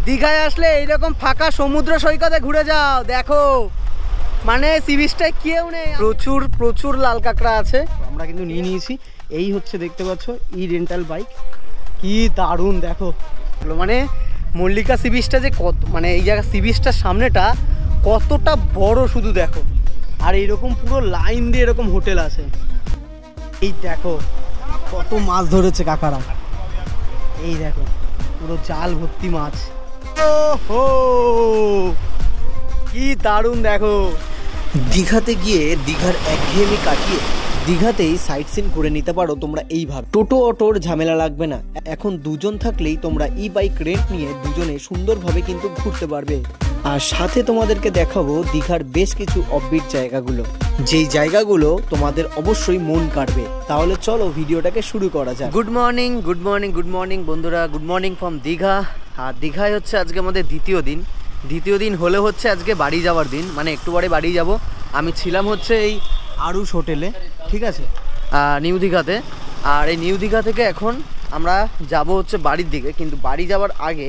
দীঘায় আসলে এইরকম ফাঁকা সমুদ্র সৈকতে ঘুরে যাও, দেখো মানে সি বিচটায় কেউ নেই, প্রচুর প্রচুর লাল কাঁকড়া আছে। আমরা কিন্তু নিয়ে নিয়েছি, এই হচ্ছে দেখতে পাচ্ছ ই রেন্টাল বাইক, কি দারুণ দেখো। মানে মল্লিকা সি বিচটা যে কত, মানে এই জায়গা সি বিচটার সামনেটা কতটা বড় শুধু দেখো। আর এইরকম পুরো লাইন দিয়ে এরকম হোটেল আছে। এই দেখো কত মাছ ধরেছে কাকারা, এই দেখো পুরো জাল ভর্তি মাছ। ওহো কি দারুণ দেখো। দীঘাতে গিয়ে দীঘার একঘেয়েমি কাটিয়ে দীঘাতেই সাইট সিন করে নিতে পারো তোমরা এইভাবে। টোটো অটোর ঝামেলা লাগবে না, এখন দুজন থাকলেই তোমরা ই বাইক রেন্ট নিয়ে দুজনে সুন্দরভাবে কিন্তু ঘুরতে পারবে। আর সাথে তোমাদেরকে দেখাবো দীঘার বেশ কিছু অফবিট জায়গাগুলো, যেই জায়গাগুলো তোমাদের অবশ্যই মন কাড়বে। তাহলে চলো ভিডিওটাকে শুরু করা যাক। Good morning good morning good morning বন্ধুরা, গুড মর্নিং ফ্রম দীঘা। আর দীঘায় হচ্ছে আজকে আমাদের দ্বিতীয় দিন হলে হচ্ছে আজকে বাড়ি যাওয়ার দিন, মানে একটু পরে বাড়ি যাব। আমি ছিলাম হচ্ছে এই আরুষ হোটেলে, ঠিক আছে, নিউ দীঘাতে। আর এই নিউ দীঘা থেকে এখন আমরা যাব হচ্ছে বাড়ির দিকে। কিন্তু বাড়ি যাওয়ার আগে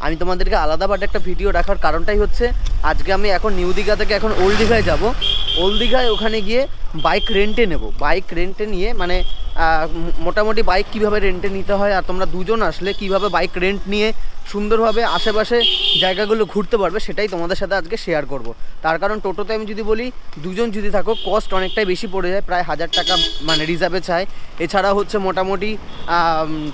আমি তোমাদেরকে আলাদাভাবে একটা ভিডিও রাখার কারণটাই হচ্ছে আজকে আমি এখন নিউ দীঘা থেকে এখন ওল্ড দীঘায় যাব। ওল্ড দীঘায় ওখানে গিয়ে বাইক রেন্টে নেব। বাইক রেন্টে নিয়ে মানে মোটামুটি বাইক কিভাবে রেন্টে নিতে হয়, আর তোমরা দুজন আসলে কিভাবে বাইক রেন্ট নিয়ে সুন্দরভাবে আশেপাশে জায়গাগুলো ঘুরতে পারবে, সেটাই তোমাদের সাথে আজকে শেয়ার করব। তার কারণ টোটোতে আমি যদি বলি দুজন যদি থাকো কস্ট অনেকটাই বেশি পড়ে যায়, প্রায় 1000 টাকা মানে রিজার্ভে চাই। এছাড়া হচ্ছে মোটামুটি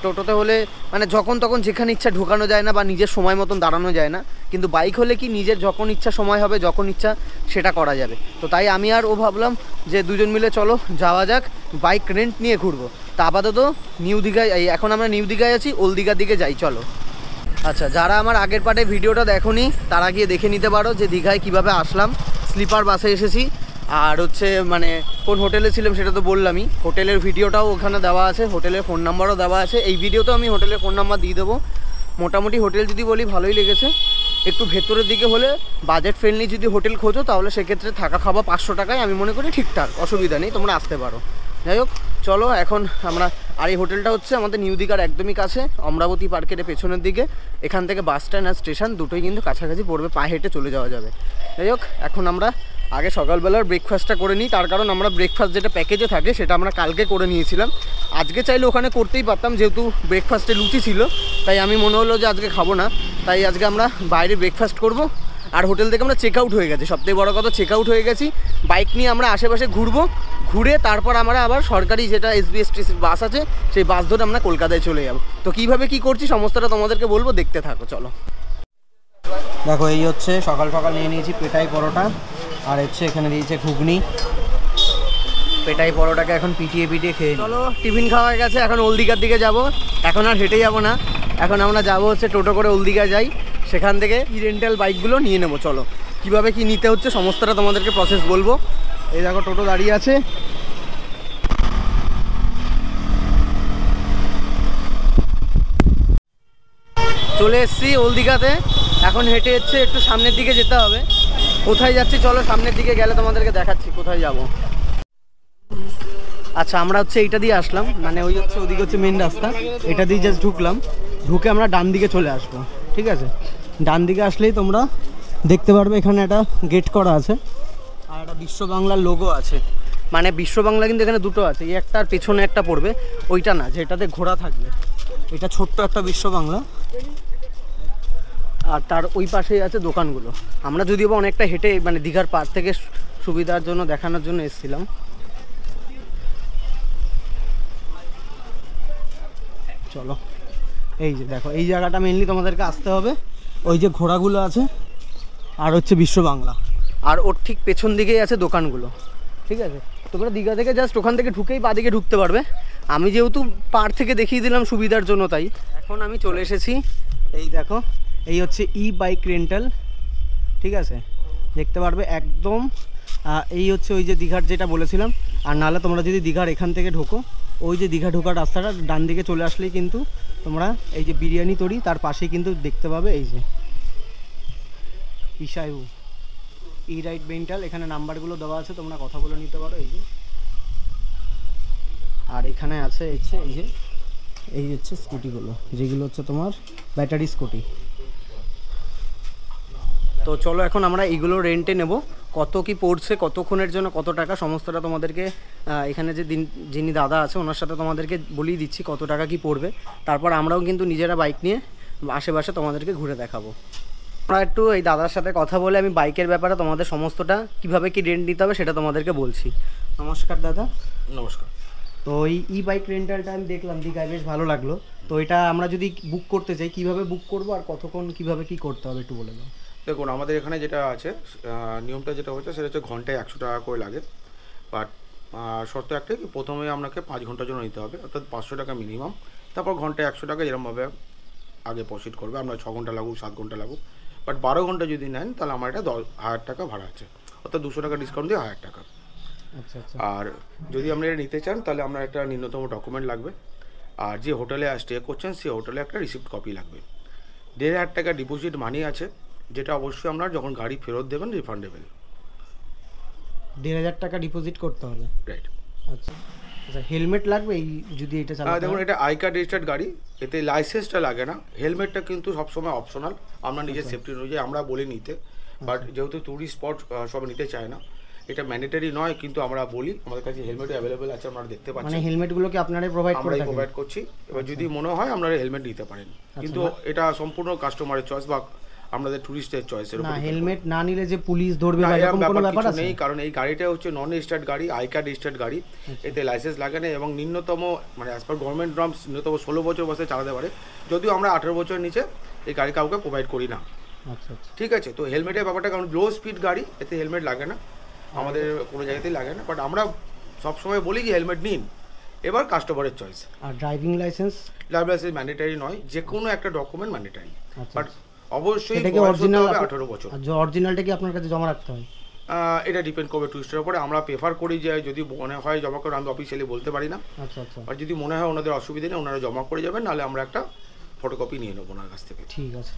টোটোতে হলে মানে যখন তখন যেখানে ইচ্ছা ঢোকানো যায় না বা নিজের সময় মতন দাঁড়ানো যায় না। কিন্তু বাইক হলে কি নিজের যখন ইচ্ছা সময় হবে, যখন ইচ্ছা সেটা করা যাবে। তো তাই আমি আর ও ভাবলাম যে দুজন মিলে চলো যাওয়া যাক, বাইক রেন্ট নিয়ে ঘুরবো। তা আপাতত নিউ দীঘায়, এখন আমরা নিউ দীঘায় আছি, ওল্ড দীঘার দিকে যাই চলো। আচ্ছা, যারা আমার আগের পার্টে ভিডিওটা দেখোনি তারা গিয়ে দেখে নিতে পারো যে দীঘায় কিভাবে আসলাম। স্লিপার বাসে এসেছি, আর হচ্ছে মানে কোন হোটেলে ছিলাম সেটা তো বললামই। হোটেলের ভিডিওটাও ওখানে দেওয়া আছে, হোটেলের ফোন নাম্বারও দেওয়া আছে। এই ভিডিওতেও আমি হোটেলের ফোন নাম্বার দিয়ে দেবো। মোটামুটি হোটেল যদি বলি ভালোই লেগেছে। একটু ভেতরের দিকে হলে বাজেট ফ্রেন্ডলি যদি হোটেল খোঁজো তাহলে সেক্ষেত্রে থাকা খাওয়া 500 টাকায় আমি মনে করি ঠিকঠাক, অসুবিধা নেই, তোমরা আসতে পারো। যাই হোক চলো এখন আমরা, আর এই হোটেলটা হচ্ছে আমাদের নিউ দীঘার একদমই কাছে, অমরাবতী পার্কের পেছনের দিকে। এখান থেকে বাস স্ট্যান্ড আর স্টেশন দুটোই কিন্তু কাছাকাছি পড়বে, পায়ে হেঁটে চলে যাওয়া যাবে। যাই হোক এখন আমরা আগে সকালবেলার ব্রেকফাস্টটা করে নিই। তার কারণ আমরা ব্রেকফাস্ট যেটা প্যাকেজে থাকে সেটা আমরা কালকে করে নিয়েছিলাম। আজকে চাইলে ওখানে করতেই পারতাম, যেহেতু ব্রেকফাস্টে লুচি ছিল, তাই আমি মনে হলো যে আজকে খাবো না, তাই আজকে আমরা বাইরে ব্রেকফাস্ট করব। আর হোটেল থেকে আমরা চেক আউট হয়ে গেছি, সবথেকে বড় কথা চেক আউট হয়ে গেছি। বাইক নিয়ে আমরা আশেপাশে ঘুরবো, ঘুরে তারপর আমরা আবার সরকারি যেটা এসবিএসটিসির বাস আছে সেই বাস ধরে আমরা কলকাতায় চলে যাব। তো কীভাবে কী করছি সমস্তটা তোমাদেরকে বলবো, দেখতে থাকো চলো। দেখো এই হচ্ছে সকাল সকাল নিয়ে নিয়েছি পেটাই পরোটা, আর হচ্ছে এখানে দিয়েছে ঘুগনি। পেটাই পরোটাকে এখন পিটিয়ে খেয়ে চলো। টিফিন খাওয়া হয়ে গেছে, এখন ওল্ড দীঘার দিকে যাব। এখন আর হেঁটে যাব না, এখন আমরা যাব হচ্ছে টোটো করে ওল্ড দীঘা যাই, সেখান থেকে ই রেন্টাল বাইকগুলো নিয়ে নেবো। চলো কীভাবে কি নিতে হচ্ছে সমস্তটা তোমাদেরকে প্রসেস বলবো। এই দেখো টোটো দাঁড়িয়ে আছে, চলে এসছি ওল্ড দীঘাতে। এখন হেঁটে এসছে, একটু সামনের দিকে যেতে হবে। কোথায় যাচ্ছি চলো, সামনের দিকে গেলে তোমাদেরকে দেখাচ্ছি কোথায় যাব। আচ্ছা আমরা হচ্ছে এইটা দিয়ে আসলাম, মানে ওই হচ্ছে ওদিকে হচ্ছে মেন রাস্তা, এটা দিয়ে জাস্ট ঢুকলাম, ঢুকে আমরা ডান দিকে চলে আসবো, ঠিক আছে। ডান দিকে আসলেই তোমরা দেখতে পারবে এখানে একটা গেট করা আছে, আর একটা বিশ্ব বাংলার লোগো আছে। মানে বিশ্ব বাংলা কিন্তু এখানে দুটো আছে, এই একটা আর পেছনে একটা পড়বে, ওইটা না যেটাতে ঘোড়া থাকবে, এটা ছোট্ট একটা বিশ্ব বাংলা। আর তার ওই পাশেই আছে দোকানগুলো। আমরা যদিও বা অনেকটা হেঁটে মানে দীঘার পার থেকে সুবিধার জন্য দেখানোর জন্য এসেছিলাম। চলো এই যে দেখো এই জায়গাটা মেনলি তোমাদেরকে আসতে হবে, ওই যে ঘোড়াগুলো আছে আর হচ্ছে বিশ্ব বাংলা, আর ওর ঠিক পেছন দিকেই আছে দোকানগুলো, ঠিক আছে। তোমরা দীঘা থেকে জাস্ট ওখান থেকে ঢুকেই বাদিকে ঢুকতে পারবে। আমি যেহেতু পার থেকে দেখিয়ে দিলাম সুবিধার জন্য, তাই এখন আমি চলে এসেছি। এই দেখো এই হচ্ছে ই বাইক রেন্টাল, ঠিক আছে, দেখতে পারবে একদম। এই হচ্ছে ওই যে দীঘার যেটা বলেছিলাম। আর নাহলে তোমরা যদি দীঘার এখান থেকে ঢোকো, ওই যে দীঘা ঢোকার রাস্তাটা ডান দিকে চলে আসলেই কিন্তু তোমরা এই যে বিরিয়ানি তরি তার পাশেই কিন্তু দেখতে পাবে এই যে ইশাইউ ই রাইড রেন্টাল। এখানে নাম্বারগুলো দেওয়া আছে, তোমরা কথা বলে নিতে পারো। এই যে আর এখানে আছে হচ্ছে এই হচ্ছে স্কুটিগুলো, যেগুলো হচ্ছে তোমার ব্যাটারি স্কুটি। তো চলো এখন আমরা এইগুলো রেন্টে নেব, কত কি পড়ছে, কতক্ষণের জন্য কত টাকা, সমস্তটা তোমাদেরকে এখানে যে যিনি দাদা আছে ওনার সাথে তোমাদেরকে বলিয়ে দিচ্ছি কত টাকা কি পড়বে। তারপর আমরাও কিন্তু নিজেরা বাইক নিয়ে আশেপাশে তোমাদেরকে ঘুরে দেখাবো। আমরা একটু এই দাদার সাথে কথা বলে আমি বাইকের ব্যাপারে তোমাদের সমস্তটা কিভাবে কি রেন্ট নিতে হবে সেটা তোমাদেরকে বলছি। নমস্কার দাদা। নমস্কার। তো এই বাইক রেন্টালটা আমি দেখলাম দীঘায়, বেশ ভালো লাগলো। তো এটা আমরা যদি বুক করতে চাই কিভাবে বুক করব আর কতক্ষণ কিভাবে কি করতে হবে একটু বলে দাও। দেখুন, আমাদের এখানে যেটা আছে নিয়মটা যেটা হচ্ছে সেটা হচ্ছে ঘন্টায় 100 টাকা করে লাগে। বাট শর্ত একটাই, প্রথমে আপনাকে 5 ঘন্টার জন্য নিতে হবে, অর্থাৎ 500 টাকা মিনিমাম। তারপর ঘন্টায় 100 টাকা এরকমভাবে আগে প্রসিড করবে। আপনার 6 ঘন্টা লাগুক 7 ঘন্টা লাগুক। বাট 12 ঘন্টা যদি নেন তাহলে আমার এটা 10,000 টাকা ভাড়া আছে, অর্থাৎ 200 টাকা ডিসকাউন্ট দিয়ে 1000 টাকা। আচ্ছা আচ্ছা। আর যদি আপনি এটা নিতে চান তাহলে আপনার একটা ন্যূনতম ডকুমেন্ট লাগবে, আর যে হোটেলে স্টে করছেন সেই হোটেলে একটা রিসিপ্ট কপি লাগবে। 1,500 টাকা ডিপোজিট মানি আছে, যেটা অবশ্যই আপনার যখন গাড়ি ফেরত দেবেন রিফান্ডেবল। 1,500 টাকা ডিপোজিট করতে হবে, রাইট। আচ্ছা আচ্ছা। হেলমেট লাগবে এই যদি এটা চালাতে? দেখুন, এটা আই কার্ড রেজিস্টার্ড গাড়ি, এতে লাইসেন্সটা লাগে না। হেলমেটটা কিন্তু সবসময় অপশনাল, আমরা নিজের সেফটি অনুযায়ী আমরা বলি নিতে। বাট যেহেতু ট্যুরিস্ট স্পট সব নিতে চায় না, এটা ম্যান্ডেটরি নয়, কিন্তু আমরা বলি আমাদের কাছে হেলমেট অ্যাভেলেবেল আছে, আপনারা দেখতে পাচ্ছেন। মানে হেলমেটগুলো কি আপনারাই প্রোভাইড করে থাকেন? আমরাই প্রোভাইড করছি। এবার যদি মনে হয় আপনারা হেলমেট নিতে পারেন, কিন্তু এটা সম্পূর্ণ কাস্টমারের চয়েস বা আমাদের টুরিস্টের চয়েসের উপর। না, হেলমেট না নিলে যে পুলিশ ধরবে বা এরকম কোনো ব্যাপার আছে? নেই, কারণ এই গাড়িটা হচ্ছে নন রেজিস্টার্ড গাড়ি, আই কার্ড রেজিস্টার্ড গাড়ি। এতে লাইসেন্স লাগে না এবং ন্যূনতম মানে অ্যাজ পার গভর্নমেন্ট নর্মস ন্যূনতম 16 বছর বয়সে চালাতে পারে, যদিও আমরা 18 বছরের নিচে এই গাড়ি কাউকে প্রোভাইড করি না। আচ্ছা আচ্ছা, ঠিক আছে। তো হেলমেটের ব্যাপারটা, কারণ লো স্পিড গাড়ি, এতে হেলমেট লাগে না, আমাদের কোনো জায়গাতেই লাগে না। বাট আমরা সবসময় বলি যে হেলমেট নিন, এবার কাস্টমারের চয়েস। আর driving licence? Driving licence mandatory নয়, যে কোনো একটা ডকুমেন্ট ম্যান্ডেটারি। বাট অবশ্যই এটা কি অরিজিনাল? 18 বছর। আর যে অরিজিনালটা কি আপনার কাছে জমা রাখতে হয়? এটা ডিপেন্ড করবে টুরিস্টের উপরে। আমরা প্রেফার করি যে যদি মনে হয় জমা করে, আমি অফিসিয়ালি বলতে পারি না। আচ্ছা আচ্ছা। আর যদি মনে হয় ওনাদের অসুবিধা নেই, ওনারা জমা করে যাবেন, নাহলে আমরা একটা ফটোকপি নিয়ে নেবো ওনার কাছ থেকে। ঠিক আছে।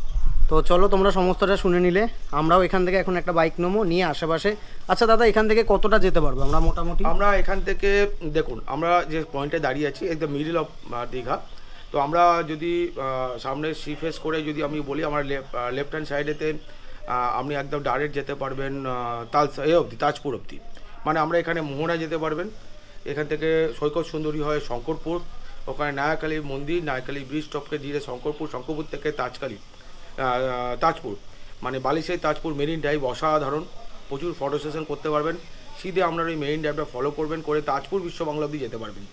তো চলো, তোমরা সমস্তটা শুনে নিলে, আমরাও এখান থেকে এখন একটা বাইক নেবো নিয়ে আশেপাশে। আচ্ছা দাদা, এখান থেকে কতটা যেতে পারবো আমরা মোটামুটি? আমরা এখান থেকে দেখুন, আমরা যে পয়েন্টে দাঁড়িয়ে আছি একদম মিডল অফ দীঘা। তো আমরা যদি সামনে সি ফেস করে যদি আমি বলি, আমার লেফট হ্যান্ড সাইডেতে আপনি একদম ডাইরেক্ট যেতে পারবেন তাজপুর অবধি। মানে আমরা এখানে মোহনায় যেতে পারবেন, এখান থেকে সৈকত সুন্দরী হয় শঙ্করপুর, ওখানে নায়াকালী মন্দির, নায়াকালী ব্রিজ টপকে দিয়ে শঙ্করপুর থেকে তাজপুর, মানে বালিশাই তাজপুর মেরিন ড্রাইভ অসাধারণ, প্রচুর ফটো সেশন করতে পারবেন। সিধে আপনারা ওই মেরিন ড্রাইভটা ফলো করবেন, করে তাজপুর বিশ্ব বাংলা অবধি যেতে পারবেন।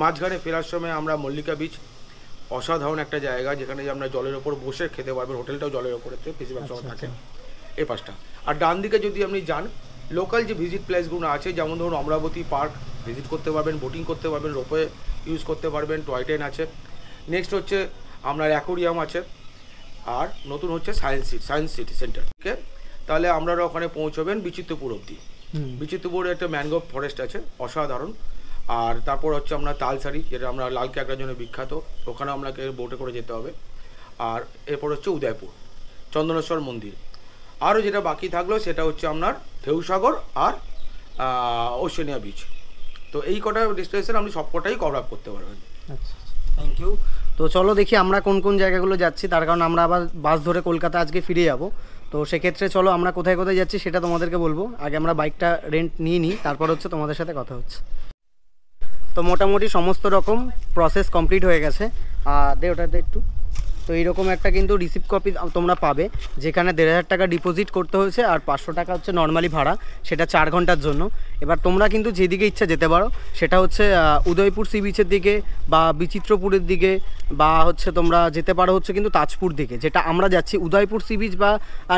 মাঝখানে ফেরার সময় আমরা মল্লিকা বিচ, অসাধারণ একটা জায়গা, যেখানে আপনার জলের ওপর বসে খেতে পারবেন, হোটেলটাও জলের ওপরেতে বেশিরভাগ সময় থাকে এই পাশটা। আর ডান দিকে যদি আপনি যান, লোকাল যে ভিজিট প্লেসগুলো আছে, যেমন ধরুন অমরাবতী পার্ক ভিজিট করতে পারবেন, বোটিং করতে পারবেন, রোপওয়ে ইউজ করতে পারবেন, টয় ট্রেন আছে। নেক্সট হচ্ছে আপনার অ্যাকোরিয়াম আছে, আর নতুন হচ্ছে সায়েন্স সিটি সেন্টার। ঠিক আছে, তাহলে আপনারা ওখানে পৌঁছবেন বিচিত্রপুর অবধি। বিচিত্রপুরে একটা ম্যানগ্রোভ ফরেস্ট আছে অসাধারণ। আর তারপর হচ্ছে আপনার তালসারি, যেটা আমরা লাল কাঁকড়ার জন্য বিখ্যাত, ওখানে আপনাকে বোটে করে যেতে হবে। আর এরপর হচ্ছে উদয়পুর, চন্দনেশ্বর মন্দির। আরও যেটা বাকি থাকলো সেটা হচ্ছে আপনার ঢেউসাগর আর ওশেনিয়া বিচ। তো এই কটা ডেস্টিনেশন আপনি সব কটাই কভার আপ করতে পারবেন। আচ্ছা, থ্যাংক ইউ। তো চলো দেখি আমরা কোন কোন জায়গাগুলো যাচ্ছি, তার কারণ আমরা আবার বাস ধরে কলকাতা আজকে ফিরে যাব। তো সেক্ষেত্রে চলো আমরা কোথায় কোথায় যাচ্ছি সেটা তোমাদেরকে বলবো। আগে আমরা বাইকটা রেন্ট নিয়ে নিই, তারপর হচ্ছে তোমাদের সাথে কথা হচ্ছে। তো মোটামুটি সমস্ত রকম প্রসেস কমপ্লিট হয়ে গেছে। দে ওটাতে একটু। তো এইরকম একটা কিন্তু রিসিপ্ট কপি তোমরা পাবে, যেখানে 1,500 টাকা ডিপোজিট করতে হয়েছে আর 500 টাকা হচ্ছে নর্মালি ভাড়া, সেটা 4 ঘন্টার জন্য। এবার তোমরা কিন্তু যেদিকে ইচ্ছা যেতে পারো, সেটা হচ্ছে উদয়পুর সি বিচের দিকে বা বিচিত্রপুরের দিকে, বা হচ্ছে তোমরা যেতে পারো হচ্ছে কিন্তু তাজপুর দিকে, যেটা আমরা যাচ্ছি। উদয়পুর সি বিচ বা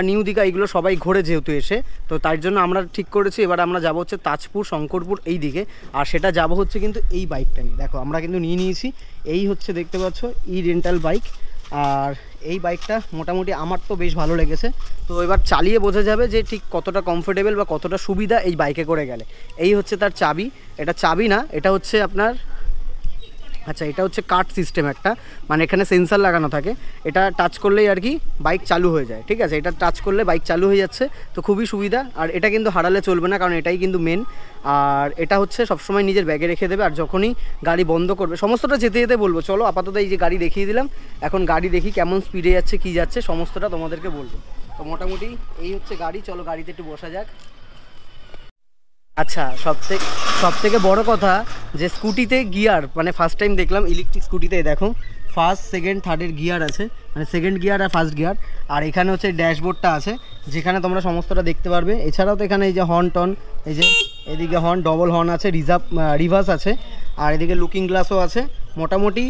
নিউ দীঘা এগুলো সবাই ঘোরে যেহেতু এসে, তো তাই জন্য আমরা ঠিক করেছি এবার আমরা যাবো হচ্ছে তাজপুর, শঙ্করপুর এই দিকে। আর সেটা যাবো হচ্ছে কিন্তু এই বাইকটা নিয়ে। দেখো আমরা কিন্তু নিয়ে নিয়েছি, এই হচ্ছে দেখতে পাচ্ছ রেন্টাল বাইক। আর এই বাইকটা মোটামুটি আমার তো বেশ ভালো লেগেছে। তো এবার চালিয়ে বোঝা যাবে যে ঠিক কতটা কমফোর্টেবল বা কতটা সুবিধা এই বাইকে করে গেলে। এই হচ্ছে তার চাবি, এটা চাবি না, এটা হচ্ছে আপনার আচ্ছা, এটা হচ্ছে কাট সিস্টেম একটা, মানে এখানে সেন্সার লাগানো থাকে, এটা টাচ করলেই আর কি বাইক চালু হয়ে যায়। ঠিক আছে, এটা টাচ করলে বাইক চালু হয়ে যাচ্ছে, তো খুবই সুবিধা। আর এটা কিন্তু হারালে চলবে না, কারণ এটাই কিন্তু মেন। আর এটা হচ্ছে সবসময় নিজের ব্যাগে রেখে দেবে, আর যখনই গাড়ি বন্ধ করবে, সমস্তটা যেতে যেতে বলবো। চলো আপাতত এই যে গাড়ি দেখিয়ে দিলাম, এখন গাড়ি দেখি কেমন স্পিডে যাচ্ছে, কি যাচ্ছে, সমস্তটা তোমাদেরকে বলবো। তো মোটামুটি এই হচ্ছে গাড়ি, চলো গাড়িতে একটু বসা যাক। আচ্ছা, সব থেকে বড় কথা যে স্কুটিতে গিয়ার, মানে ফার্স্ট টাইম দেখলাম ইলেকট্রিক স্কুটিতে, দেখো ফার্স্ট সেকেন্ড থার্ডের গিয়ার আছে, মানে সেকেন্ড গিয়ার আর ফার্স্ট গিয়ার। আর এখানে হচ্ছে ড্যাশবোর্ডটা আছে, যেখানে তোমরা সমস্তটা দেখতে পারবে। এছাড়াও তো এখানে এই যে হর্ন টন, এই যে এদিকে হর্ন, ডবল হর্ন আছে, রিভার্স আছে, আর এদিকে লুকিং গ্লাসও আছে। মোটামুটি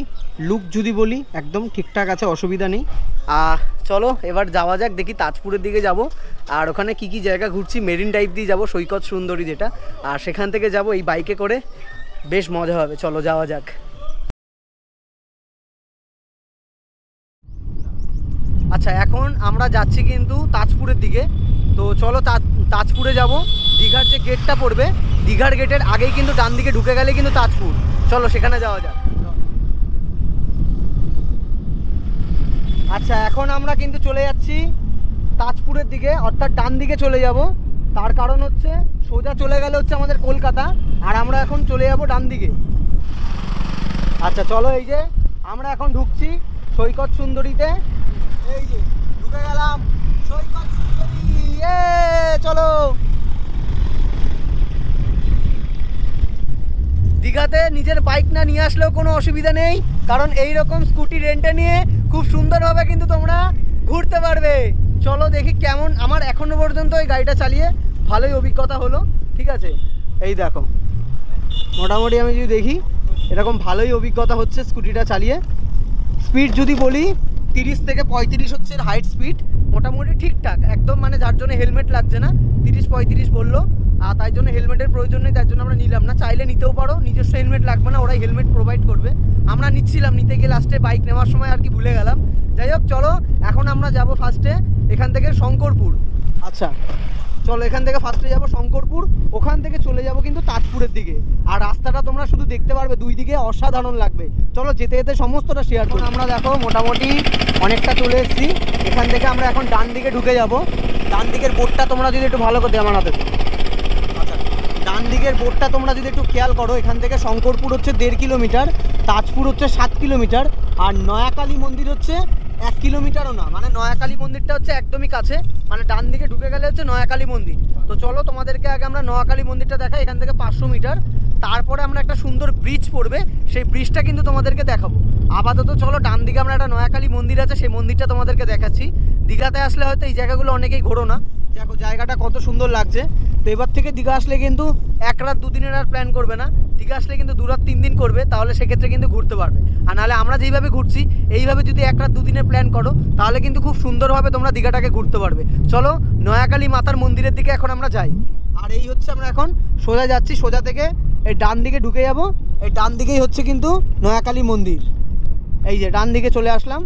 লুক যদি বলি একদম ঠিকঠাক আছে, অসুবিধা নেই। চলো এবার যাওয়া যাক, দেখি তাজপুরের দিকে যাব। আর ওখানে কি কি জায়গা ঘুরছি, মেরিন টাইপ দিয়ে যাব, সৈকত সুন্দরী যেটা, আর সেখান থেকে যাব এই বাইকে করে, বেশ মজা হবে। চলো যাওয়া যাক। আচ্ছা, এখন আমরা যাচ্ছি কিন্তু তাজপুরের দিকে। তো চলো তাজপুরে যাব। দীঘার যে গেটটা পড়বে, দীঘার গেটের আগেই কিন্তু ডান দিকে ঢুকে গেলে কিন্তু তাজপুর। চলো সেখানে যাওয়া যাক। আচ্ছা, এখন আমরা কিন্তু চলে যাচ্ছি তাজপুরের দিকে, অর্থাৎ ডান দিকে চলে যাব। তার কারণ হচ্ছে সোজা চলে গেলে হচ্ছে আমাদের কলকাতা, আর আমরা এখন চলে যাব ডান দিকে। আচ্ছা চলো, এই যে আমরা এখন ঢুকছি সৈকত সুন্দরীতে, এই যে ঢুকে গেলাম সৈকত সুন্দরী। চলো, দীঘাতে নিজের বাইক না নিয়ে আসলেও কোনো অসুবিধা নেই, কারণ এই রকম স্কুটি রেন্টে নিয়ে খুব সুন্দরভাবে কিন্তু তোমরা ঘুরতে পারবে। চলো দেখি কেমন, আমার এখনো পর্যন্ত এই গাড়িটা চালিয়ে ভালোই অভিজ্ঞতা হলো। ঠিক আছে, এই দেখো মোটামুটি আমি যদি দেখি এরকম ভালোই অভিজ্ঞতা হচ্ছে স্কুটিটা চালিয়ে। স্পিড যদি বলি 30 থেকে 35 হচ্ছে হাইট স্পিড, মোটামুটি ঠিকঠাক একদম, মানে যার জন্য হেলমেট লাগছে না, 30-35 বললো। আর তাই জন্য হেলমেটের প্রয়োজন নেই, তার জন্য আমরা নিলাম না। চাইলে নিতেও পারো, নিজস্ব হেলমেট লাগবে না, ওরাই হেলমেট প্রোভাইড করবে। আমরা নিচ্ছিলাম, নিতে গিয়ে লাস্টে বাইক নেওয়ার সময় আর কি ভুলে গেলাম। যাই হোক, চলো এখন আমরা যাব ফার্স্টে এখান থেকে শঙ্করপুর। আচ্ছা চলো, এখান থেকে ফার্স্টে যাব শঙ্করপুর, ওখান থেকে চলে যাব কিন্তু তাজপুরের দিকে। আর রাস্তাটা তোমরা শুধু দেখতে পারবে, দুই দিকে অসাধারণ লাগবে। চলো যেতে যেতে সমস্তটা শেয়ার করুন। আমরা দেখো মোটামুটি অনেকটা চলে এসেছি, এখান থেকে আমরা এখন ডান দিকে ঢুকে যাব। ডান দিকের বোর্ডটা তোমরা যদি একটু ভালো করে আমার হাতে, আচ্ছা ডান দিকের বোর্ডটা তোমরা যদি একটু খেয়াল করো, এখান থেকে শঙ্করপুর হচ্ছে 1.5 কিলোমিটার, তাজপুর হচ্ছে 7 কিলোমিটার, আর নয়াকালী মন্দির হচ্ছে 1 কিলোমিটারও না, মানে নয়াকালী মন্দিরটা হচ্ছে একদমই কাছে, মানে ডান দিকে ঢুকে গেলে হচ্ছে নয়াকালী মন্দির। তো চলো তোমাদেরকে আগে আমরা নয়াকালী মন্দিরটা দেখাই, এখান থেকে 500 মিটার। তারপরে আমরা একটা সুন্দর ব্রিজ পড়বে, সেই ব্রিজটা কিন্তু তোমাদেরকে দেখাবো। আপাতত চলো ডান দিকে আমরা একটা নয়াকালী মন্দির আছে, সেই মন্দিরটা তোমাদেরকে দেখাচ্ছি। দীঘাতে আসলে হয়তো এই জায়গাগুলো অনেকেই ঘোরো না, দেখো জায়গাটা কত সুন্দর লাগছে। তো এবার থেকে দীঘা আসলে কিন্তু 1 রাত 2 দিনের আর প্ল্যান করবে না, দীঘা আসলে কিন্তু 2 রাত 3 দিন করবে, তাহলে সেক্ষেত্রে কিন্তু ঘুরতে পারবে। আর নাহলে আমরা যেইভাবে ঘুরছি এইভাবে যদি 1 রাত 2 দিনের প্ল্যান করো, তাহলে কিন্তু খুব সুন্দরভাবে তোমরা দীঘাটাকে ঘুরতে পারবে। চলো নয়াকালী মাতার মন্দিরের দিকে এখন আমরা যাই। আর এই হচ্ছে আমরা এখন সোজা যাচ্ছি, সোজা থেকে এই ডান দিকে ঢুকে যাব। এই ডান দিকেই হচ্ছে কিন্তু নয়াকালী মন্দির, এই যে ডান দিকে চলে আসলাম।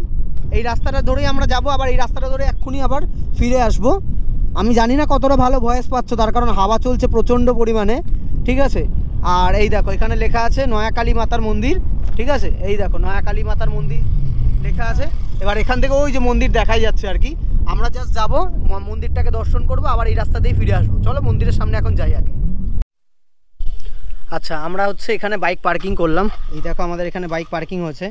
এই রাস্তাটা ধরেই আমরা যাব, আবার এই রাস্তাটা ধরে এক্ষুনি আবার ফিরে আসব। আমি জানি না কতটা ভালো ভয়েস পাচ্ছ, তার কারণ হাওয়া চলছে প্রচণ্ড পরিমাণে। ঠিক আছে, আর এই দেখো এখানে লেখা আছে নয়াকালী মাতার মন্দির। ঠিক আছে, এই দেখো নয়াকালী মাতার মন্দির লেখা আছে। এবার এখান থেকে ওই যে মন্দির দেখাই যাচ্ছে আর কি, আমরা জাস্ট যাবো, মন্দিরটাকে দর্শন করব, আবার এই রাস্তা দিয়ে ফিরে আসবো। চলো মন্দিরের সামনে এখন যাই আগে। আচ্ছা, আমরা হচ্ছে এখানে বাইক পার্কিং করলাম, এই দেখো আমাদের এখানে বাইক পার্কিং হয়েছে।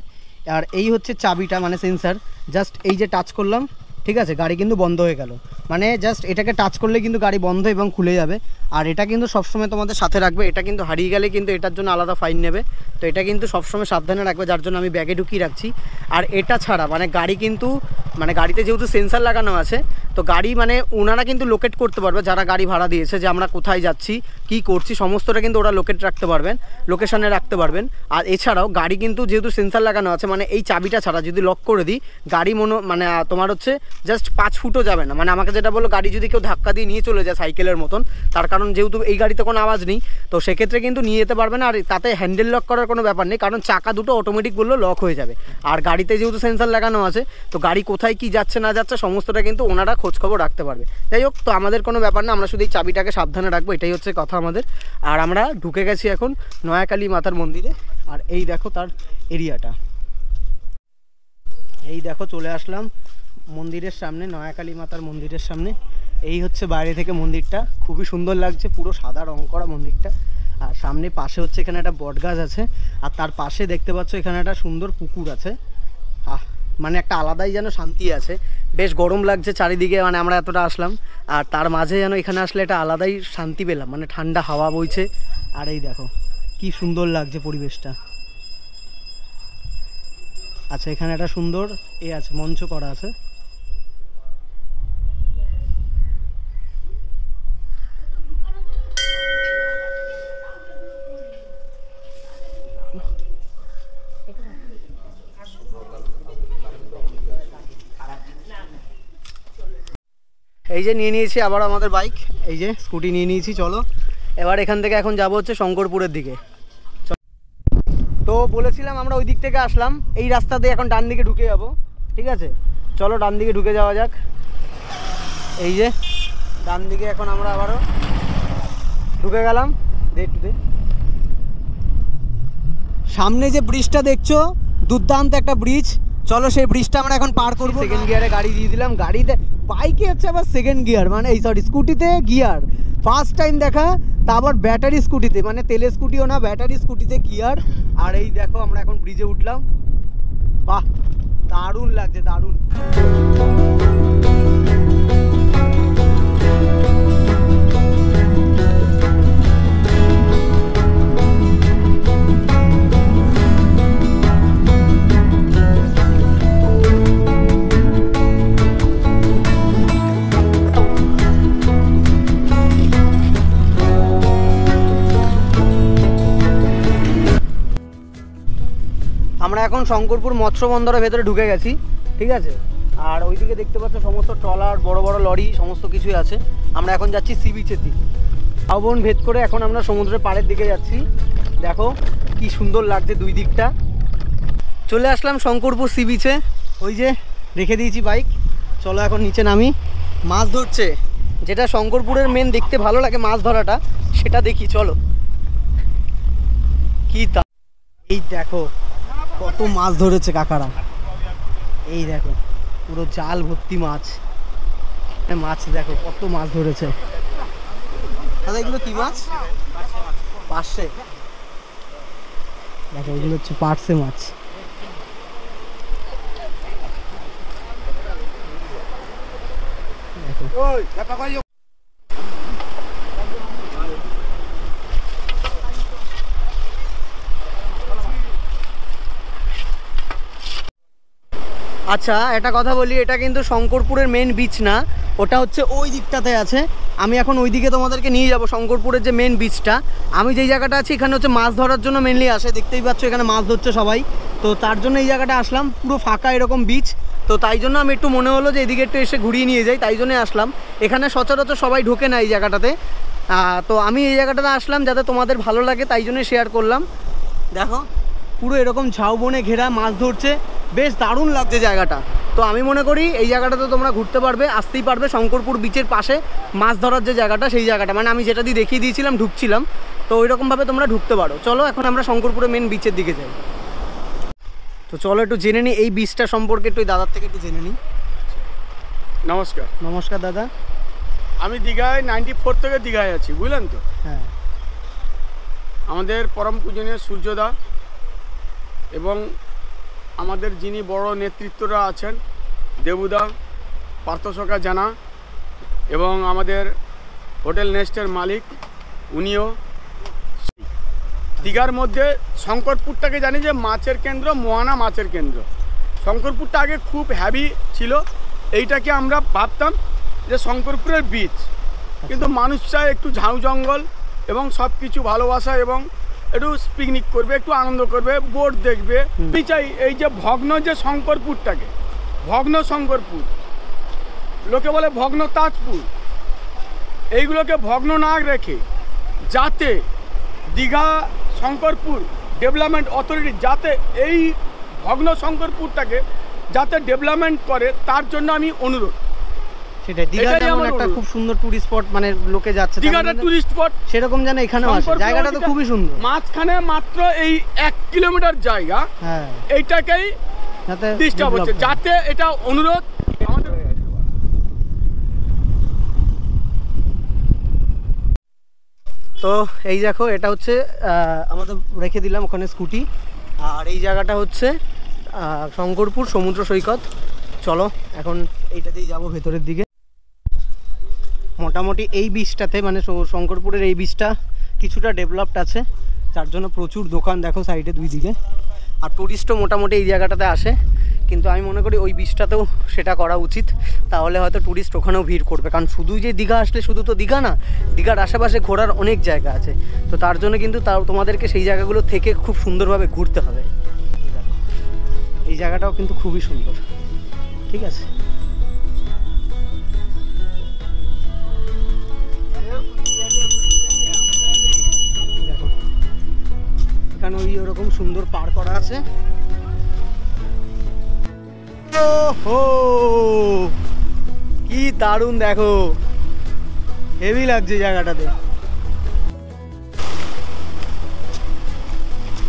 আর এই হচ্ছে চাবিটা, মানে সেন্সার, জাস্ট এই যে টাচ করলাম, ঠিক আছে, গাড়ি কিন্তু বন্ধ হয়ে গেল। মানে জাস্ট এটাকে টাচ করলে কিন্তু গাড়ি বন্ধ এবং খুলে যাবে। আর এটা কিন্তু সবসময় তোমাদের সাথে রাখবে, এটা কিন্তু হারিয়ে গেলে কিন্তু এটার জন্য আলাদা ফাইন নেবে। তো এটা কিন্তু সবসময় সাবধানে রাখবে, যার জন্য আমি ব্যাগে ঢুকিয়ে রাখছি। আর এটা ছাড়া মানে গাড়ি কিন্তু, মানে গাড়িতে যেহেতু সেন্সার লাগানো আছে, তো গাড়ি মানে ওনারা কিন্তু লোকেট করতে পারবে, যারা গাড়ি ভাড়া দিয়েছে, যে আমরা কোথায় যাচ্ছি কি করছি সমস্তটা কিন্তু ওরা লোকেট রাখতে পারবেন, লোকেশানে রাখতে পারবেন। আর এছাড়াও গাড়ি কিন্তু যেহেতু সেন্সার লাগানো আছে, মানে এই চাবিটা ছাড়া যদি লক করে দিই, গাড়ি মানে তোমার হচ্ছে জাস্ট 5 ফুটও যাবে না। মানে আমাকে যেটা বললো, গাড়ি যদি কেউ ধাক্কা দিয়ে নিয়ে চলে যায় সাইকেলের মতন, তার কারণ যেহেতু এই গাড়িতে কোনো আওয়াজ নেই, তো সেক্ষেত্রে কিন্তু নিয়ে যেতে পারবে না। আর তাতে হ্যান্ডেল লক করার কোনো ব্যাপার নেই, কারণ চাকা দুটো অটোমেটিক বললো লক হয়ে যাবে। আর গাড়িতে যেহেতু সেন্সার লাগানো আছে, তো গাড়ি কোথায় কি যাচ্ছে না যাচ্ছে সমস্তটা কিন্তু ওনারা খোঁজখবর রাখতে পারবে। যাই হোক, তো আমাদের কোনো ব্যাপার না, আমরা শুধু এই চাবিটাকে সাবধানে রাখবো, এটাই হচ্ছে কথা আমাদের। আর আমরা ঢুকে গেছি এখন নয়াকালী মাতার মন্দিরে। আর এই দেখো তার এরিয়াটা। এই দেখো চলে আসলাম মন্দিরের সামনে, নয়াকালী মাতার মন্দিরের সামনে। এই হচ্ছে বাইরে থেকে মন্দিরটা, খুবই সুন্দর লাগছে, পুরো সাদা রং করা মন্দিরটা। আর সামনে পাশে হচ্ছে এখানে একটা বট গাছ আছে, আর তার পাশে দেখতে পাচ্ছ এখানে একটা সুন্দর পুকুর আছে। মানে একটা আলাদাই যেন শান্তি আছে, বেশ গরম লাগছে চারিদিকে, মানে আমরা এতটা আসলাম আর তার মাঝে যেন এখানে আসলে একটা আলাদাই শান্তি পেলাম, মানে ঠান্ডা হাওয়া বইছে। আর এই দেখো কি সুন্দর লাগছে পরিবেশটা। আচ্ছা এখানে একটা সুন্দর আছে, মঞ্চ করা আছে। এই যে নিয়ে নিয়েছি আবার আমাদের বাইক, এই যে স্কুটি নিয়ে নিয়েছি। চলো এবার এখান থেকে এখন যাব হচ্ছে শঙ্করপুরের দিকে। তো বলেছিলাম আমরা ওই দিক থেকে আসলাম, এই রাস্তা দিয়ে এখন ডান দিকে ঢুকে যাব, ঠিক আছে? চলো ডান দিকে ঢুকে যাওয়া যাক। এই যে ডান দিকে এখন আমরা আবারও ঢুকে গেলাম। সামনে যে ব্রিজটা দেখছো দুর্দান্ত একটা ব্রিজ, চলো সেই ব্রিজটা আমরা এখন পার করবো। সেকেন্ড গিয়ারে গাড়ি দিয়ে দিলাম, গাড়িতে বাইকে হচ্ছে আবার সেকেন্ড গিয়ার, মানে এই সরি স্কুটিতে গিয়ার ফার্স্ট টাইম দেখা, তা আবার ব্যাটারি স্কুটিতে, মানে তেলের স্কুটিও না ব্যাটারি স্কুটিতে গিয়ার। আর এই দেখো আমরা এখন ব্রিজে উঠলাম, বাহ দারুণ লাগছে, দারুণ। আমরা এখন শঙ্করপুর মৎস্য বন্দরের ভেতরে ঢুকে গেছি, ঠিক আছে? আর ওইদিকে দেখতে পাচ্ছ সমস্ত ট্রলার, বড় বড় লরি, সমস্ত কিছুই আছে। আমরা এখন যাচ্ছি সি বিচের দিকে, আবন ভেদ করে এখন আমরা সমুদ্রের পাড়ের দিকে যাচ্ছি। দেখো কি সুন্দর লাগছে দুই দিকটা। চলে আসলাম শঙ্করপুর সি বিচে, ওই যে রেখে দিয়েছি বাইক। চলো এখন নিচে নামি, মাছ ধরছে, যেটা শঙ্করপুরের মেন দেখতে ভালো লাগে মাছ ধরাটা, সেটা দেখি চলো। কি তা এই দেখো কত মাছ ধরেছে কাকারা, এই দেখো পুরো জাল ভর্তি মাছ। মাছ দেখো কত মাছ ধরেছে দাদা। এগুলো কি মাছ? পার্শে। দেখো এগুলো হচ্ছে পার্শে মাছ। দেখো আচ্ছা একটা কথা বলি, এটা কিন্তু শঙ্করপুরের মেন বিচ না, ওটা হচ্ছে ওই দিকটাতে আছে। আমি এখন ওই দিকে তোমাদেরকে নিয়ে যাব, শঙ্করপুরের যে মেন বিচটা। আমি যেই জায়গাটা আছি এখানে হচ্ছে মাছ ধরার জন্য মেনলি আসে, দেখতেই পাচ্ছ এখানে মাছ ধরছে সবাই, তো তার জন্য এই জায়গাটা আসলাম। পুরো ফাঁকা এরকম বিচ, তো তাই জন্য আমি একটু মনে হলো যে এদিকে একটু এসে ঘুরিয়ে নিয়ে যাই, তাই জন্যই আসলাম। এখানে সচরাচর সবাই ঢোকে না এই জায়গাটাতে, তো আমি এই জায়গাটাতে আসলাম যাতে তোমাদের ভালো লাগে, তাই জন্যই শেয়ার করলাম। দেখো পুরো এরকম ঝাউবনে ঘেরা, মাছ ধরছে, বেশ দারুণ লাগছে জায়গাটা। তো আমি মনে করি এই জায়গাটাতে তোমরা ঘুরতে পারবে, আসতেই পারবে। শঙ্করপুর বিচের পাশে মাছ ধরার যে জায়গাটা, সেই জায়গাটা মানে আমি যেটা দিয়ে দেখিয়ে দিয়েছিলাম ঢুকছিলাম, তো ওইরকমভাবে তোমরা ঢুকতে পারো। চলো এখন আমরা শঙ্করপুরের মেন বিচের দিকে যাই। তো চলো একটু জেনে নিই এই বিচটা সম্পর্কে, একটু দাদার থেকে একটু জেনে নিই। নমস্কার। নমস্কার দাদা। আমি দীঘায় 94 থেকে দীঘায় আছি, বুঝলেন তো? হ্যাঁ। আমাদের পরম পূজনীয় সূর্যদা এবং আমাদের যিনি বড় নেতৃত্বরা আছেন, দেবুদা, পার্থসখা জানা এবং আমাদের হোটেল নেস্টের মালিক, উনিও। দীঘার মধ্যে শঙ্করপুরটাকে জানি যে মাছের কেন্দ্র, মোহনা মাছের কেন্দ্র। শঙ্করপুরটা আগে খুব হ্যাভি ছিল, এইটাকে আমরা ভাবতাম যে শঙ্করপুরের বিচ, কিন্তু মানুষ চায় একটু ঝাউ জঙ্গল এবং সব কিছু ভালোবাসা এবং একটু পিকনিক করবে, একটু আনন্দ করবে, বোট দেখবে। আমি চাই এই যে ভগ্ন যে শঙ্করপুরটাকে, ভগ্ন শঙ্করপুর, লোকে বলে ভগ্ন তাজপুর, এইগুলোকে ভগ্ন না রেখে যাতে দীঘা শঙ্করপুর ডেভেলপমেন্ট অথরিটি যাতে এই ভগ্ন শঙ্করপুরটাকে যাতে ডেভেলপমেন্ট করে, তার জন্য আমি অনুরোধ। সেটাই দীঘা এটাই যেমন আমার একটা অনুরোধ। খুব সুন্দর টুরিস্ট স্পট, মানে লোকে যাচ্ছে, দীঘাটা টুরিস্ট স্পট, সেরকম যেন এখানেও আছে। জায়গাটা তো খুবই সুন্দর। মাঝখানে মাত্র এই 1 কিলোমিটার জায়গা, হ্যাঁ, এইটাকেই যাতে ডিস্টার্ব হচ্ছে, develop করে। যাতে এটা অনুরোধ আমাদের। তো এই দেখো, এটা হচ্ছে আমাদের রেখে দিলাম ওখানে স্কুটি, আর এই জায়গাটা হচ্ছে শঙ্করপুর সমুদ্র সৈকত। চলো এখন এইটাতেই যাবো ভেতরের দিকে। মোটামুটি এই বীজটাতে মানে শঙ্করপুরের এই বীজটা কিছুটা ডেভেলপড আছে, যার জন্য প্রচুর দোকান দেখো সাইডে দুই দিকে, আর টুরিস্টও মোটামুটি এই জায়গাটাতে আসে। কিন্তু আমি মনে করি ওই বীজটাতেও সেটা করা উচিত, তাহলে হয়তো টুরিস্ট ওখানেও ভিড় করবে। কারণ শুধু যে দীঘা আসলে শুধু তো দীঘা না, দীঘার আশেপাশে ঘোরার অনেক জায়গা আছে। তো তার জন্য কিন্তু তোমাদেরকে সেই জায়গাগুলো থেকে খুব সুন্দরভাবে ঘুরতে হবে। এই জায়গাটাও কিন্তু খুবই সুন্দর, ঠিক আছে। দেখো এখানে ওই ওরকম সুন্দর পার করা আছে। ওহো কি দারুণ, দেখো হেভি লাগছে জায়গাটাতে।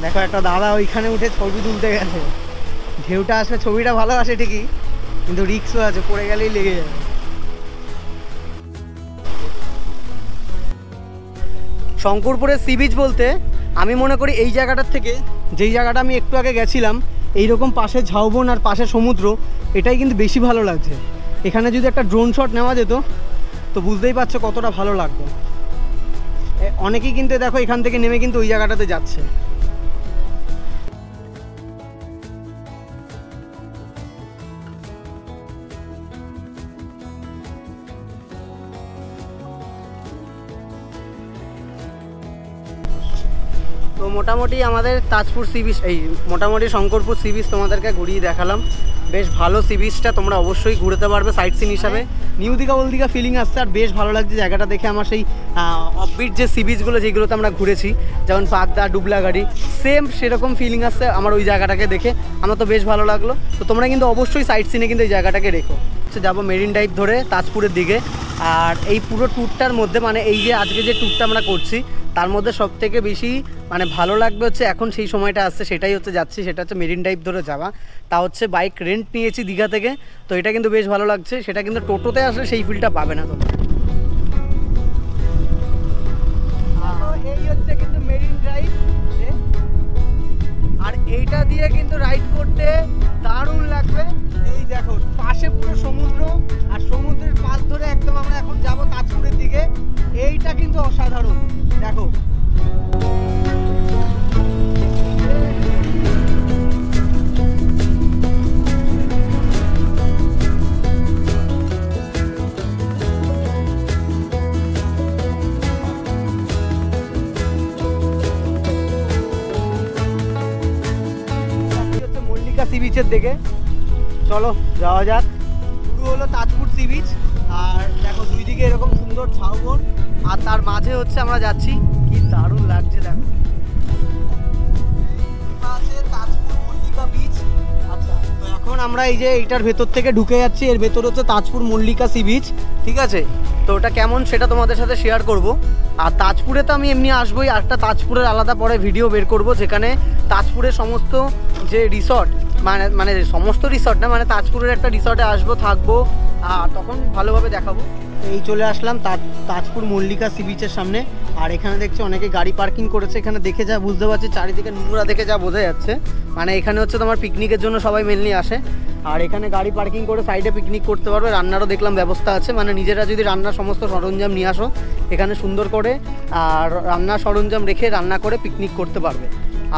দেখো একটা দাদা ওইখানে উঠে ছবি তুলতে গেছে। ঢেউটা আসলে ছবিটা ভালো আসে ঠিকই, কিন্তু রিস্কও আছে, পড়ে গেলেই লেগে যাবে। শঙ্করপুরের সি বিচ বলতে আমি মনে করি এই জায়গাটার থেকে, যেই জায়গাটা আমি একটু আগে গেছিলাম, এইরকম পাশে ঝাউবন আর পাশে সমুদ্র, এটাই কিন্তু বেশি ভালো লাগছে। এখানে যদি একটা ড্রোন শট নেওয়া যেত তো বুঝতেই পারছো কতটা ভালো লাগতো। অনেকেই কিন্তু দেখো এখান থেকে নেমে কিন্তু ওই জায়গাটাতে যাচ্ছে। তো মোটামুটি আমাদের তাজপুর সি বিচ, এই মোটামুটি শঙ্করপুর সি বিচ তোমাদেরকে ঘুরিয়ে দেখালাম। বেশ ভালো সি বিচটা, তোমরা অবশ্যই ঘুরতে পারবে সাইট সিন হিসাবে। New Digha old Digha feeling আসছে, আর বেশ ভালো লাগছে জায়গাটা দেখে। আমার সেই অফবিট যে সি বিচগুলো যেগুলোতে আমরা ঘুরেছি, যেমন পাকদা, ডুবলাগাড়ি, সেম সেরকম ফিলিং আসছে আমার ওই জায়গাটাকে দেখে। আমার তো বেশ ভালো লাগলো। তো তোমরা কিন্তু অবশ্যই সাইট সিনে কিন্তু এই জায়গাটাকে রেখো। যাবো মেরিন ড্রাইভ ধরে তাজপুরের দিকে। আর এই পুরো ট্যুরটার মধ্যে, মানে এই যে আজকে যে ট্যুরটা আমরা করছি, তার মধ্যে সব থেকে বেশি মানে ভালো লাগবে হচ্ছে এখন সেই সময়টা আসছে, সেটাই হচ্ছে যাচ্ছি, সেটা হচ্ছে মেরিন ড্রাইভ ধরে যাওয়া। তা হচ্ছে বাইক রেন্ট নিয়েছি দীঘা থেকে, তো এটা কিন্তু বেশ ভালো লাগছে। সেটা কিন্তু টোটোতে আসলে সেই ফিলটা পাবে না তোমরা। এই হচ্ছে কিন্তু মেরিন ড্রাইভ, আর এইটা দিয়ে কিন্তু রাইড করতে দারুণ লাগবে। এই দেখো পাশে পুরো সমুদ্র, আর সমুদ্রের পাশ ধরে একদম আমরা এখন যাব তাজপুরের দিকে। এইটা কিন্তু অসাধারণ, দেখো। মল্লিকা সি বিচের দিকে চলো যাওয়া যাক। শুরু হলো তাজপুর সি বিচ, আর দেখো দুই দিকে এরকম সুন্দর ঝাউবন, আর তার মাঝে হচ্ছে আমরা যাচ্ছি। কি দারুণ লাগছে দেখো, তাজপুর মল্লিকা বিচ। আচ্ছা, তো এখন আমরা এই যে এইটার ভেতর থেকে ঢুকে যাচ্ছি, এর ভেতর হচ্ছে তাজপুর মল্লিকা সি বিচ, ঠিক আছে। তো ওটা কেমন সেটা তোমাদের সাথে শেয়ার করব। আর তাজপুরে তো আমি এমনি আসবোই, আরেকটা তাজপুরের আলাদা পরে ভিডিও বের করব, যেখানে তাজপুরের সমস্ত যে রিসর্ট, মানে সমস্ত রিসর্ট না, মানে তাজপুরের একটা রিসর্টে আসবো, থাকবো, আর তখন ভালোভাবে দেখাবো। এই চলে আসলাম তাজপুর মল্লিকা সি বিচের সামনে। আর এখানে দেখছি অনেকে গাড়ি পার্কিং করেছে। এখানে দেখে যা বুঝতে পারছি, চারিদিকে নোংরা দেখে যা বোঝা যাচ্ছে, মানে এখানে হচ্ছে তোমার পিকনিকের জন্য সবাই মেনলি আসে। আর এখানে গাড়ি পার্কিং করে সাইডে পিকনিক করতে পারবে। রান্নারও দেখলাম ব্যবস্থা আছে, মানে নিজেরা যদি রান্নার সমস্ত সরঞ্জাম নিয়ে আসো এখানে সুন্দর করে, আর রান্নার সরঞ্জাম রেখে রান্না করে পিকনিক করতে পারবে।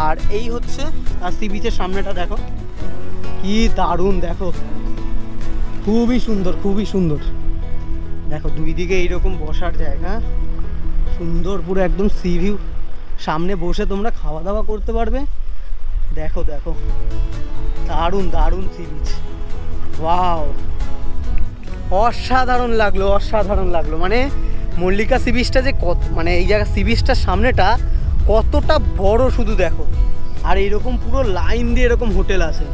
আর এই হচ্ছে সি বিচের সামনেটা, দেখো কি দারুণ, দেখো খুবই সুন্দর, খুবই সুন্দর। দেখো দুই দিকে এইরকম বসার জায়গা, সুন্দর পুরো একদম সি ভিউ, সামনে বসে তোমরা খাওয়া দাওয়া করতে পারবে। দেখো দেখো দারুণ দারুণ সি বিচ, ওয়াও, অসাধারণ লাগলো, অসাধারণ লাগলো। মানে মল্লিকা সি বিচটা যে কত, মানে এই জায়গা সি বিচটার সামনেটা কতটা বড় শুধু দেখো। আর এইরকম পুরো লাইন দিয়ে এরকম হোটেল আছে,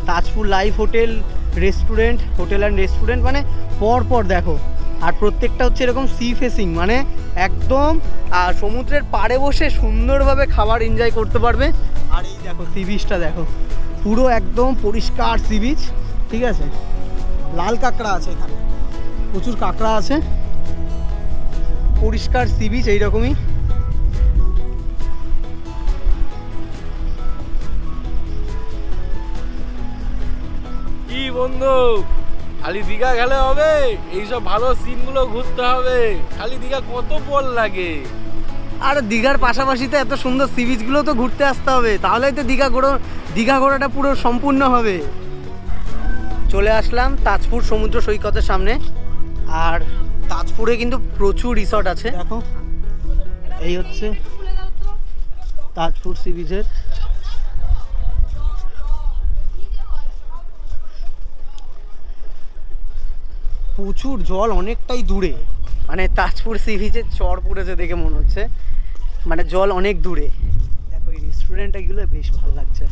Tajpur life hotel, restaurant, hotel and restaurant, মানে পর দেখো। আর প্রত্যেকটা হচ্ছে এরকম সি ফেসিং, মানে একদম সমুদ্রের পাড়ে বসে সুন্দরভাবে খাবার এনজয় করতে পারবে। আর এই দেখো সি বিচটা দেখো, পুরো একদম পরিষ্কার সি বিচ, ঠিক আছে। লাল কাঁকড়া আছে এখানে, প্রচুর কাঁকড়া আছে, পরিষ্কার সি বিচ এইরকমই। কি বন্ধু, খালি দীঘা গেলে হবে? এইসব ভালো সিনগুলো ঘুরতে হবে। খালি দীঘা কত বল লাগে। আর দীঘার পাশাপাশি তো এত সুন্দর সি বিচগুলো তো ঘুরতে আসতে হবে, তাহলেই তো দীঘা ঘোরাটা পুরো সম্পূর্ণ হবে। চলে আসলাম তাজপুর সমুদ্র সৈকতের সামনে। আর তাজপুরে কিন্তু প্রচুর রিসর্ট আছে, দেখো এই হচ্ছে তাজপুর সি বিচের। প্রচুর জল, অনেকটাই দূরে, মানে তাজপুর সি বিচের চর পড়েছে দেখে মনে হচ্ছে, মানে জল অনেক দূরে। দেখো এই রেস্টুরেন্টগুলো বেশ ভালো লাগছে।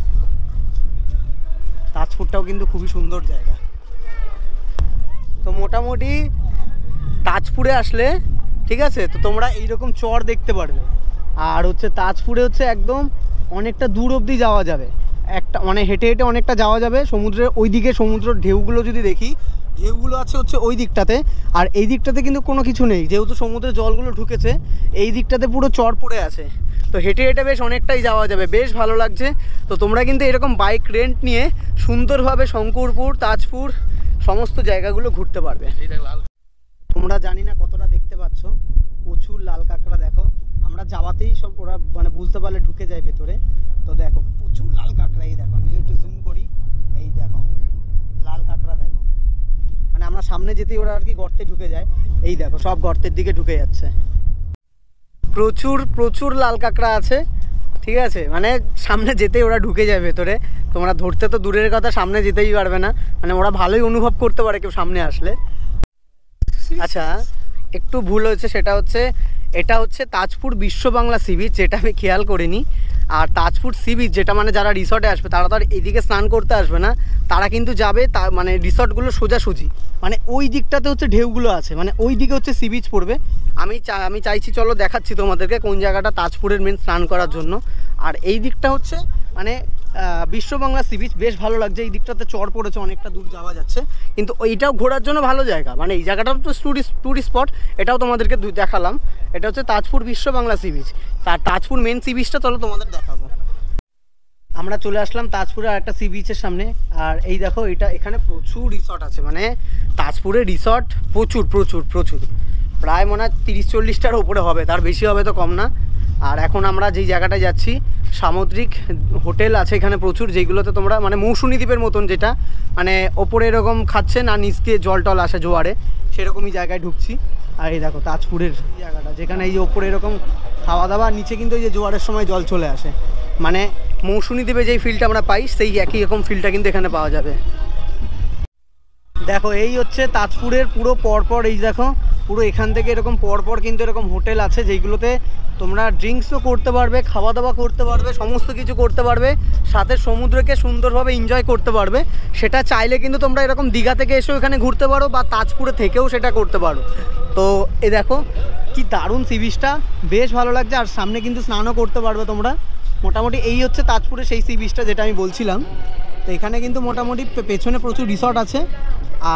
তাজপুরটাও কিন্তু খুবই সুন্দর জায়গা। তো মোটামুটি তাজপুরে আসলে, ঠিক আছে, তো তোমরা এইরকম চর দেখতে পারবে। আর হচ্ছে তাজপুরে হচ্ছে একদম অনেকটা দূর অবধি যাওয়া যাবে, একটা মানে হেঁটে হেঁটে অনেকটা যাওয়া যাবে সমুদ্রের ওই দিকে। সমুদ্রের ঢেউগুলো যদি দেখি, ঢেউগুলো আছে হচ্ছে ওই দিকটাতে, আর এই দিকটাতে কিন্তু কোনো কিছু নেই, যেহেতু সমুদ্রের জলগুলো ঢুকেছে। এই দিকটাতে পুরো চর পড়ে আছে, তো হেঁটে হেঁটে বেশ অনেকটাই যাওয়া যাবে, বেশ ভালো লাগছে। তো তোমরা কিন্তু এরকম বাইক রেন্ট নিয়ে সুন্দরভাবে শঙ্করপুর, তাজপুর সমস্ত জায়গাগুলো ঘুরতে পারবে। তোমরা জানি না কতটা দেখতে পাচ্ছ, প্রচুর লাল কাঁকড়া দেখো। আমরা যাওয়াতেই সব ওরা মানে বুঝতে পারলে ঢুকে যায় ভেতরে। তো দেখো প্রচুর লাল কাঁকড়া, এই দেখো, আমি একটু জুম করি, এই দেখো লাল কাঁকড়া দেখো, মানে আমরা সামনে যেতেই ওরা আর কি গর্তে ঢুকে যায়। এই দেখো সব গর্তের দিকে ঢুকে যাচ্ছে। প্রচুর লাল কাঁকড়া আছে, ঠিক আছে, মানে সামনে যেতেই ওরা ঢুকে যায় ভেতরে। তোমরা ধরতে তো দূরের কথা, সামনে যেতেই পারবে না, মানে ওরা ভালোই অনুভব করতে পারে কেউ সামনে আসলে। আচ্ছা একটু ভুল হয়েছে, সেটা হচ্ছে এটা হচ্ছে তাজপুর বিশ্ব বাংলা সি বিচ, যেটা আমি খেয়াল করিনি। আর তাজপুর সি বিচ যেটা মানে যারা রিসর্টে আসবে তারা তো আর এইদিকে স্নান করতে আসবে না, তারা কিন্তু যাবে মানে রিসর্টগুলো সোজাসুজি, মানে ওই দিকটাতে হচ্ছে ঢেউগুলো আছে, মানে ওই দিকে হচ্ছে সি বিচ পড়বে। আমি চাইছি, চলো দেখাচ্ছি তোমাদেরকে কোন জায়গাটা তাজপুরের মেন স্নান করার জন্য। আর এই দিকটা হচ্ছে মানে বিশ্ব বাংলা সি বিচ, বেশ ভালো লাগছে। এই দিকটাতে চর পড়েছে, অনেকটা দূর যাওয়া যাচ্ছে, কিন্তু এইটাও ঘোরার জন্য ভালো জায়গা, মানে এই জায়গাটাও তো টুরিস্ট স্পট, এটাও তোমাদেরকে দেখালাম। এটা হচ্ছে তাজপুর বিশ্ব বাংলা সি বিচ। তার তাজপুর মেন সি বিচটা চলো তোমাদের দেখাবো। আমরা চলে আসলাম তাজপুরের আরেকটা সি বিচের সামনে। আর এই দেখো এখানে প্রচুর রিসর্ট আছে, মানে তাজপুরে রিসর্ট প্রচুর, প্রায় মনে হয় 30-40টার ওপরে হবে, তার বেশি হবে তো কম না। আর এখন আমরা যেই জায়গাটায় যাচ্ছি, সামুদ্রিক হোটেল আছে এখানে প্রচুর, যেগুলোতে তোমরা মানে মৌসুমী দ্বীপের মতন, যেটা মানে ওপরে এরকম খাচ্ছেন আর নিচ দিয়ে জল টল আসে জোয়ারে, সেরকমই জায়গায় ঢুকছি। আর এই দেখো তাজপুরের জায়গাটা, যেখানে এই যে ওপরে এরকম খাওয়া দাওয়া, নিচে কিন্তু এই যে জোয়ারের সময় জল চলে আসে, মানে মৌসুমী দ্বীপে যেই ফিলটা আমরা পাই সেই একই রকম ফিলটা কিন্তু এখানে পাওয়া যাবে। দেখো এই হচ্ছে তাজপুরের পুরো পরপর, এই দেখো পুরো এখান থেকে এরকম পরপর কিন্তু এরকম হোটেল আছে, যেইগুলোতে তোমরা ড্রিঙ্কসও করতে পারবে, খাওয়া দাওয়া করতে পারবে, সমস্ত কিছু করতে পারবে, সাথে সমুদ্রকে সুন্দরভাবে এনজয় করতে পারবে। সেটা চাইলে কিন্তু তোমরা এরকম দীঘা থেকে এসেও এখানে ঘুরতে পারো, বা তাজপুরে থেকেও সেটা করতে পারো। তো এ দেখো কি দারুণ সি বিচটা, বেশ ভালো লাগছে। আর সামনে কিন্তু স্নানও করতে পারবে তোমরা। মোটামুটি এই হচ্ছে তাজপুরে সেই সি বিচটা যেটা আমি বলছিলাম। তো এখানে কিন্তু মোটামুটি পেছনে প্রচুর রিসর্ট আছে,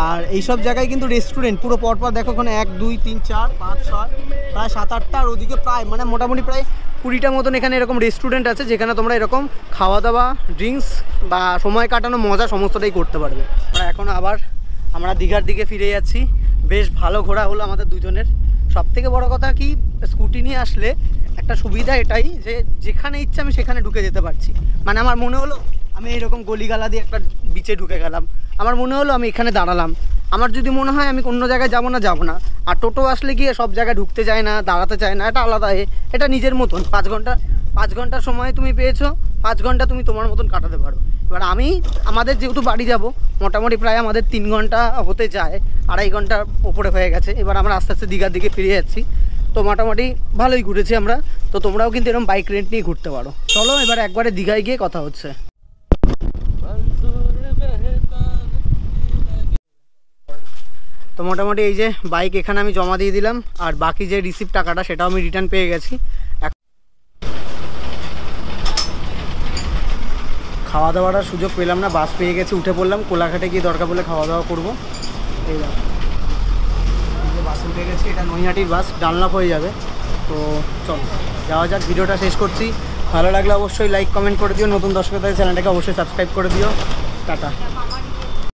আর এই সব জায়গায় কিন্তু রেস্টুরেন্ট পুরো পরপর দেখো, ওখানে 1 2 3 4 5 6 প্রায় 7-8টা, আর ওদিকে প্রায় মানে মোটামুটি প্রায় 20টা মতন এখানে এরকম রেস্টুরেন্ট আছে, যেখানে তোমরা এরকম খাওয়া দাওয়া, ড্রিঙ্কস বা সময় কাটানো, মজা সমস্তটাই করতে পারবে। এখন আবার আমরা দীঘার দিকে ফিরে যাচ্ছি। বেশ ভালো ঘোরা হলো আমাদের দুজনের। সবথেকে বড় কথা কি, স্কুটি নিয়ে আসলে একটা সুবিধা এটাই যে যেখানে ইচ্ছা আমি সেখানে ঢুকে যেতে পারছি। মানে আমার মনে হলো আমি এইরকম গলিগালা দিয়ে একটা বিচে ঢুকে গেলাম, আমার মনে হলো আমি এখানে দাঁড়ালাম, আমার যদি মনে হয় আমি অন্য জায়গায় যাবো না। আর টোটো আসলে গিয়ে সব জায়গায় ঢুকতে চায় না, দাঁড়াতে চায় না, এটা আলাদা। এটা নিজের মতন 5 ঘন্টার সময় তুমি পেয়েছো, 5 ঘন্টা তুমি তোমার মতন কাটাতে পারো। এবার আমাদের যেহেতু বাড়ি যাব, মোটামুটি প্রায় আমাদের 3 ঘন্টা হতে যায়, 2.5 ঘন্টার ওপরে হয়ে গেছে। এবার আমরা আস্তে আস্তে দীঘার দিকে ফিরে যাচ্ছি। তো মোটামুটি ভালোই ঘুরেছি আমরা। তো তোমরাও কিন্তু এরকম বাইক রেন্ট নিয়ে ঘুরতে পারো। চলো এবার একবারে দীঘায় গিয়ে কথা হচ্ছে। তো মোটামুটি এই যে বাইক এখানে আমি জমা দিয়ে দিলাম, আর বাকি যে রিসিপ্ট টাকাটা সেটাও আমি রিটার্ন পেয়ে গেছি। খাওয়া দাওয়ার সুযোগ পেলাম না, বাস পেয়ে গেছি, উঠে পড়লাম। কোলাঘাটে গিয়ে দরকার পড়লে খাওয়া দাওয়া করবো। এই যে বাসে উঠে গেছি, এটা নৈহাটির বাস, ডানলপ হয়ে যাবে। তো চল যাওয়া যাক, ভিডিওটা শেষ করছি। ভালো লাগলে অবশ্যই লাইক কমেন্ট করে দিও, নতুন দর্শকদের চ্যানেলটাকে অবশ্যই সাবস্ক্রাইব করে দিও। টাটা।